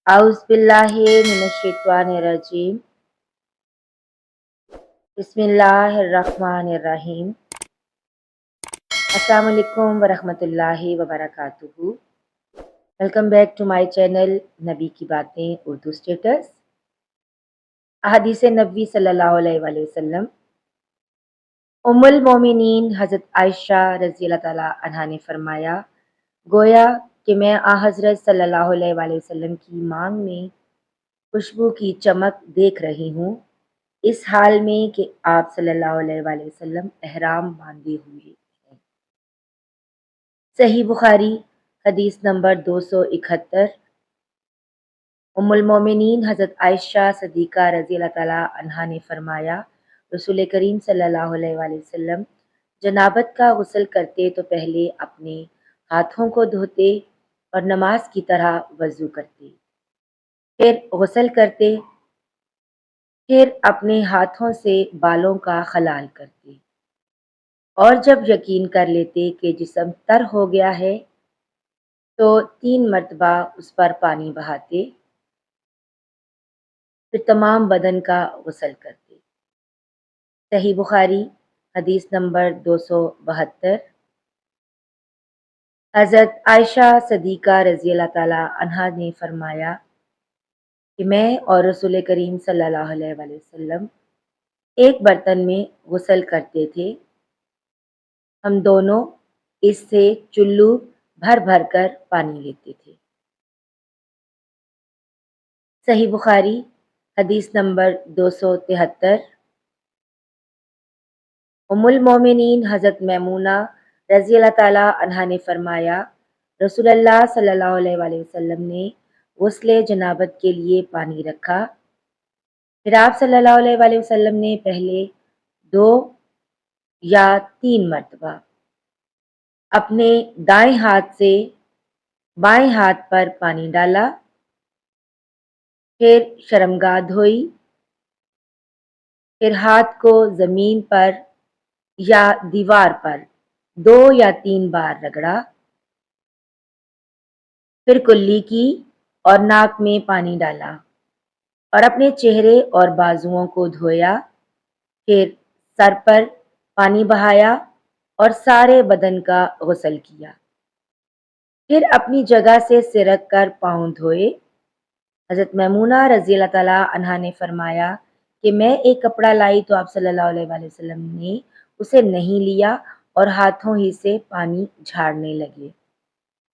औज़ुबिल्लाहि मिनश्शैतानिर्रजीम। बिस्मिल्लाहिर्रहमानिर्रहीम। अस्सलामु अलैकुम वरहमतुल्लाहि वबरकातुहू। Welcome back to my channel नबी की बातें उर्दू स्टेटस। अहादीस नबी सल्लल्लाहु अलैहि वसल्लम। उम्मुल मोमिनीन हज़रत आयशा रज़ी अल्लाह ताला अन्हा ने फरमाया, गोया कि मैं हज़रत सल्लल्लाहु अलैहि वसल्लम की मांग में खुशबू की चमक देख रही हूँ, इस हाल में कि आप सल्लल्लाहु अलैहि वसल्लम एहराम बांधे हुए हैं। सही बुखारी हदीस नंबर 271। उम्मुल मोमिनीन हज़रत आयशा सिद्दीक़ा रज़ी अल्लाह ताला अन्हा ने फरमाया, रसूल करीम सल्लल्लाहु अलैहि वसल्लम जनाबत का गुस्ल करते तो पहले अपने हाथों को धोते और नमाज की तरह वज़ू करते, फिर गुस्ल करते, फिर अपने हाथों से बालों का खलाल करते, और जब यकीन कर लेते कि जिस्म तर हो गया है तो 3 मरतबा उस पर पानी बहाते, फिर तमाम बदन का गुस्ल करते। सही बुखारी हदीस नंबर 272। हज़रत आयशा सिद्दीक़ा रज़ी अल्लाह ताला अन्हा ने फरमाया कि मैं और रसूल करीम सल्लल्लाहु अलैहि वसल्लम एक बर्तन में गुस्ल करते थे। हम दोनों इससे चुल्लू भर भर कर पानी लेते थे। सही बुखारी हदीस नंबर 273। उम्मुल मोमिनीन हज़रत मैमूना रज़ी अल्लाह ताला अन्हा ने फरमाया, रसूलुल्लाह सल्लल्लाहु अलैहि वसल्लम ने गुस्ले जनाबत के लिए पानी रखा, फिर आप सल्लल्लाहु अलैहि वसल्लम ने पहले 2 या 3 मरतबा अपने दाएं हाथ से बाएं हाथ पर पानी डाला, फिर शर्मगाह धोई, फिर हाथ को ज़मीन पर या दीवार पर 2 या 3 बार रगड़ा, फिर कुल्ली की और नाक में पानी डाला और अपने चेहरे और बाजुओं को धोया, फिर सर पर पानी बहाया और सारे बदन का गुस्ल किया, फिर अपनी जगह से सिरक कर पाँव धोए। हज़रत मैमूना रज़ी अल्लाह ताला अन्हा ने फरमाया कि मैं एक कपड़ा लाई तो आप सल्लल्लाहु अलैहि वसल्लम ने उसे नहीं लिया और हाथों ही से पानी झाड़ने लगे।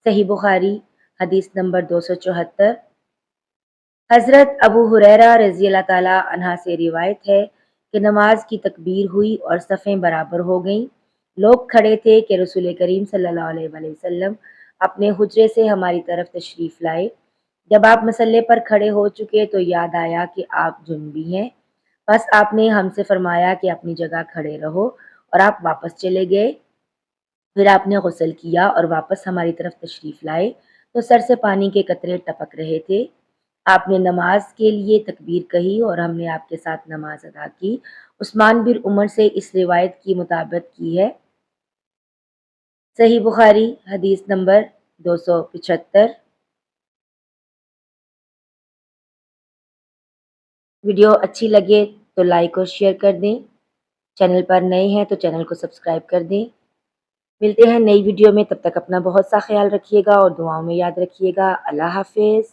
सही बुखारी हदीस नंबर 274। हज़रत अबू हुरैरा रज़ी अल्लाह ताला अन्हा से रिवायत है कि नमाज की तकबीर हुई और सफ़ें बराबर हो गईं। लोग खड़े थे कि रसूल करीम सल्लल्लाहु अलैहि वसल्लम अपने हुजरे से हमारी तरफ तशरीफ़ लाए। जब आप मसल्ले पर खड़े हो चुके तो याद आया कि आप जुनबी हैं। बस आपने हमसे फरमाया कि अपनी जगह खड़े रहो और आप वापस चले गए। फिर आपने गुस्ल किया और वापस हमारी तरफ तशरीफ़ लाए तो सर से पानी के कतरे टपक रहे थे। आपने नमाज के लिए तकबीर कही और हमने आपके साथ नमाज अदा की। उस्मान बिन उमर से इस रिवायत की मुताबिक की है। सही बुखारी हदीस नंबर 275। वीडियो अच्छी लगे तो लाइक और शेयर कर दें। चैनल पर नए हैं तो चैनल को सब्सक्राइब कर दें। मिलते हैं नई वीडियो में, तब तक अपना बहुत सा ख्याल रखिएगा और दुआओं में याद रखिएगा। अल्लाह हाफ़िज़।